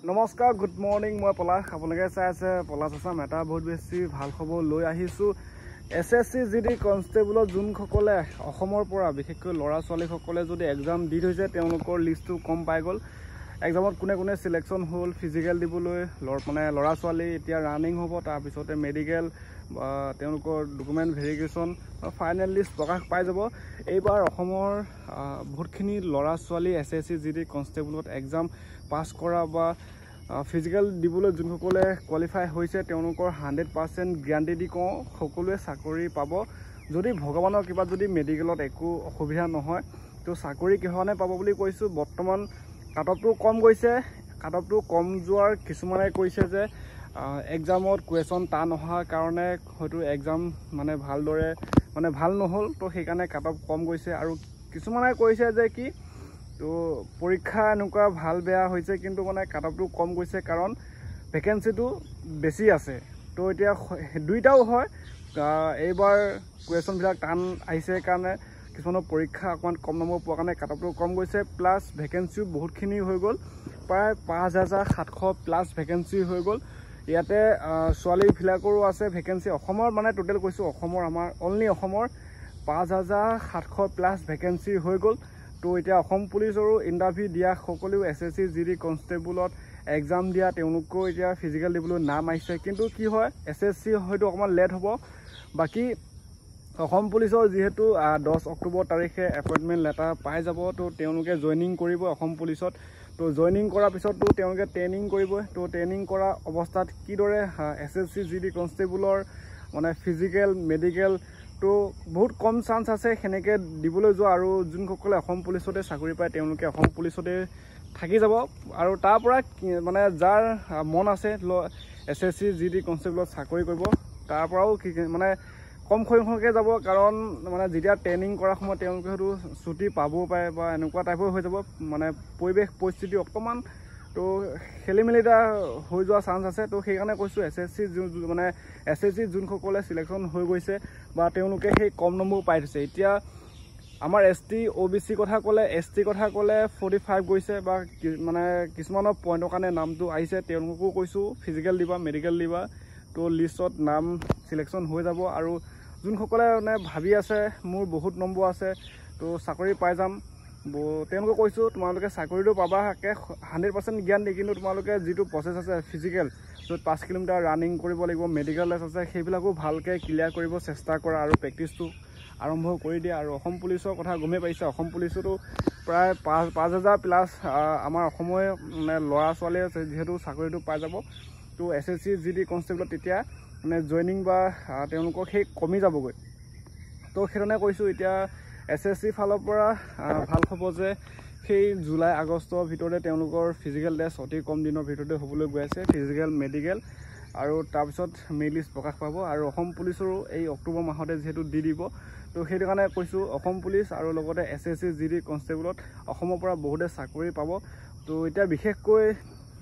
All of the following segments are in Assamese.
নমস্কাৰ গুড মৰ্নিং মই পলাশ আপোনালোকে চাই আছে পলাশ আছাম এটা বহুত বেছি ভাল খবৰ লৈ আহিছোঁ এছএছচি জিডি কনষ্টেবলত যোনসকলে অসমৰ পৰা বিশেষকৈ ল'ৰা ছোৱালীসকলে যদি এক্সাম দি থৈছে তেওঁলোকৰ লিষ্টটো কম পাই গ'ল এক্সামত কোনে কোনে সিলেকশ্যন হ'ল ফিজিকেল দিবলৈ মানে ল'ৰা ছোৱালী এতিয়া ৰানিং হ'ব তাৰপিছতে মেডিকেল তেওঁলোকৰ ডকুমেণ্ট ভেৰিফিকেশ্যন ফাইনেল লিষ্ট প্ৰকাশ পাই যাব এইবাৰ অসমৰ বহুতখিনি ল'ৰা ছোৱালী এছএছচি জিডি কনষ্টেবলত এক্সাম পাছ কৰা বা ফিজিকেল দিবলৈ যোনসকলে কোৱালিফাই হৈছে তেওঁলোকৰ 100% গ্যাৰাণ্টি দি কওঁ সকলোৱে চাকৰি পাব যদি ভগৱানৰ কিবা যদি মেডিকেলত একো অসুবিধা নহয় তো চাকৰি কিহনে পাব বুলি কৈছোঁ বৰ্তমান কাটঅফটো কম গৈছে কাটঅফটো কম যোৱাৰ কিছুমানে কৈছে যে এক্সামত কুৱেশ্যন টান অহাৰ কাৰণে হয়তো এক্সাম মানে ভালদৰে মানে ভাল নহ'ল তো সেইকাৰণে কাটঅফ কম গৈছে আৰু কিছুমানে কৈছে যে কি তো পৰীক্ষা এনেকুৱা ভাল বেয়া হৈছে কিন্তু মানে কাটঅফটো কম গৈছে কাৰণ ভেকেঞ্চিটো বেছি আছে তো এতিয়া দুইটাও হয় এইবাৰ কুৱেশ্যনবিলাক টান আহিছে কাৰণে কিছুমানৰ পৰীক্ষা অকণমান কম নম্বৰ পোৱাৰ কাৰণে কাটঅফটো কম গৈছে প্লাছ ভেকেঞ্চিও বহুতখিনি হৈ গ'ল প্ৰায় 5700 প্লাছ ভেকেঞ্চি হৈ গ'ল ইয়াতে ছোৱালীবিলাকৰো আছে ভেকেঞ্চি অসমৰ মানে টোটেল কৈছোঁ অসমৰ আমাৰ অনলি অসমৰ 5700 প্লাছ ভেকেঞ্চি হৈ গ'ল তো এতিয়া অসম পুলিচৰো ইণ্টাৰভিউ দিয়া সকলেও এছএছচি জিডি কনষ্টেবলত এক্সাম দিয়া তেওঁলোকো এতিয়া ফিজিকেল দিবলৈ নাম আহিছে কিন্তু কি হয় এছএছচি হয়তো অকণমান লেট হ'ব বাকী অসম পুলিচৰ যিহেতু 10 অক্টোবৰ তাৰিখে এপইণ্টমেণ্ট লেটাৰ পাই যাব তো তেওঁলোকে জইনিং কৰিব অসম পুলিচত তো জইনিং কৰাৰ পিছতো তেওঁলোকে ট্ৰেইনিং কৰিব তো ট্ৰেইনিং কৰা অৱস্থাত কিদৰে এছএছচি জিডি কনষ্টেবলৰ মানে ফিজিকেল মেডিকেল তো বহুত কম চান্স আছে সেনেকৈ দিবলৈ যোৱা আৰু যোনসকলে অসম পুলিচতে চাকৰি পায় তেওঁলোকে অসম পুলিচতে থাকি যাব আৰু তাৰ পৰা মানে যাৰ মন আছে এছএছচি জিডি কনষ্টেবলত চাকৰি কৰিব তাৰ পৰাও মানে কম সংখ্যকে যাব কাৰণ মানে যেতিয়া ট্ৰেইনিং কৰাৰ সময়ত তেওঁলোকে হয়তো ছুটি পাবও পাৰে বা এনেকুৱা টাইপৰ হৈ যাব মানে পৰিৱেশ পৰিস্থিতি অকণমান তো খেলি মেলি এটা হৈ যোৱা চান্স আছে তো সেইকাৰণে কৈছোঁ এছএছচি মানে এছএছচি যোনসকলে চিলেকশ্যন হৈ গৈছে বা তেওঁলোকে সেই কম নম্বৰ পাই থৈছে এতিয়া আমাৰ এছটি OBC কথা ক'লে এছটি কথা ক'লে 45 গৈছে বা মানে কিছুমানৰ পইণ্টৰ কাৰণে নামটো আহিছে তেওঁলোককো কৈছোঁ ফিজিকেল দিবা মেডিকেল দিবা তো লিষ্টত নাম চিলেকশ্যন হৈ যাব আৰু যোনসকলে মানে ভাবি আছে মোৰ বহুত নম্বৰ আছে তো চাকৰি পাই যাম তেওঁলোকে কৈছোঁ তোমালোকে চাকৰিটো পাবা 100% জ্ঞান দি কিন্তু তোমালোকে যিটো প্ৰচেছ আছে ফিজিকেল য'ত 5 কিলোমিটাৰ ৰানিং কৰিব লাগিব মেডিকেল আছে সেইবিলাকো ভালকৈ ক্লিয়াৰ কৰিব চেষ্টা কৰা আৰু প্ৰেক্টিছটো আৰম্ভ কৰি দিয়া আৰু অসম পুলিচৰ কথা গমেই পাইছে অসম পুলিচতো প্ৰায় 5000 প্লাছ আমাৰ অসমৰে মানে ল'ৰা ছোৱালীয়ে যিহেতু চাকৰিটো পাই যাব তো এছএছচি জিডি কনষ্টেবলত তেতিয়া মানে জইনিং বা তেওঁলোকক সেই কমি যাবগৈ তো সেইধৰণে কৈছোঁ এতিয়া এছএছচি ফালৰ পৰা ভাল হ'ব যে সেই জুলাই আগষ্টৰ ভিতৰতে তেওঁলোকৰ ফিজিকেল টেষ্ট অতি কম দিনৰ ভিতৰতে হ'বলৈ গৈ আছে ফিজিকেল মেডিকেল আৰু তাৰপিছত মেৰিট লিষ্ট প্ৰকাশ পাব আৰু অসম পুলিচৰো এই অক্টোবৰ মাহতে যিহেতু দি দিব তো সেইটো কাৰণে কৈছোঁ অসম পুলিচ আৰু লগতে এছএছচি জিডি কনষ্টেবলত অসমৰ পৰা বহুতে চাকৰি পাব তো এতিয়া বিশেষকৈ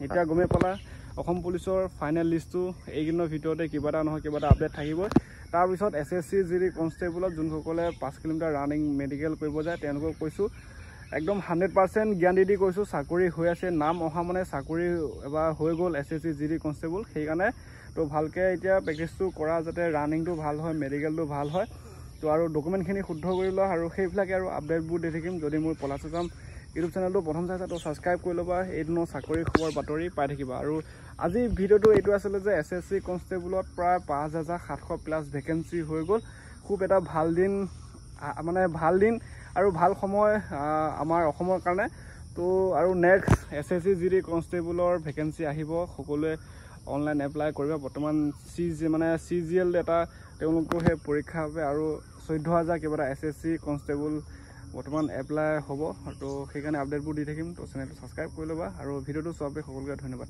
এতিয়া গমেই পালা অসম পুলিচৰ ফাইনেল লিষ্টটো এইকেইদিনৰ ভিতৰতে কিবা এটা নহয় কিবা এটা আপডেট থাকিবই তাৰপিছত এছএছচি জিডি কনষ্টেবলত যোনসকলে 5 কিলোমিটাৰ ৰানিং মেডিকেল কৰিব যায় তেওঁলোকক কৈছোঁ একদম 100% গ্যাৰাণ্টি দি কৈছোঁ চাকৰি হৈ আছে নাম অহা মানে চাকৰি এবাৰ হৈ গ'ল এছএছচি জিডি কনষ্টেবল সেইকাৰণে তো ভালকৈ এতিয়া প্ৰেক্টিছটো কৰা যাতে ৰানিংটো ভাল হয় মেডিকেলটো ভাল হয় তো আৰু ডকুমেণ্টখিনি শুদ্ধ কৰি লোৱা আৰু সেইবিলাকে আৰু আপডেটবোৰ দি থাকিম যদি মোৰ পলাশ আছাম ইউটিউব চেনেলটো প্ৰথম চাইছা তো ছাবস্ক্ৰাইব কৰি ল'বা এইদিনৰ চাকৰি খবৰ বাতৰি পাই থাকিবা আৰু আজি ভিডিঅ'টো এইটো আছিলে যে এছএছচি কনষ্টেবলত প্ৰায় 5700 প্লাছ ভেকেঞ্চি হৈ গ'ল খুব এটা ভাল দিন মানে ভাল দিন আৰু ভাল সময় আমাৰ অসমৰ কাৰণে তো আৰু নেক্সট এছএছচি জিডি কনষ্টেবলৰ ভেকেঞ্চি আহিব সকলোৱে অনলাইন এপ্লাই কৰিবা বৰ্তমান CGL এটা তেওঁলোকৰ সেই পৰীক্ষা হবে আৰু 14000 কিবা এটা এছএছচি কনষ্টেবল বৰ্তমান এপ্লাই হ'ব তো সেইকাৰণে আপডেটবোৰ দি থাকিম তো চেনেলটো ছাবস্ক্ৰাইব কৰি ল'বা আৰু ভিডিঅ'টো চোৱাৰ বাবে সকলোকে ধন্যবাদ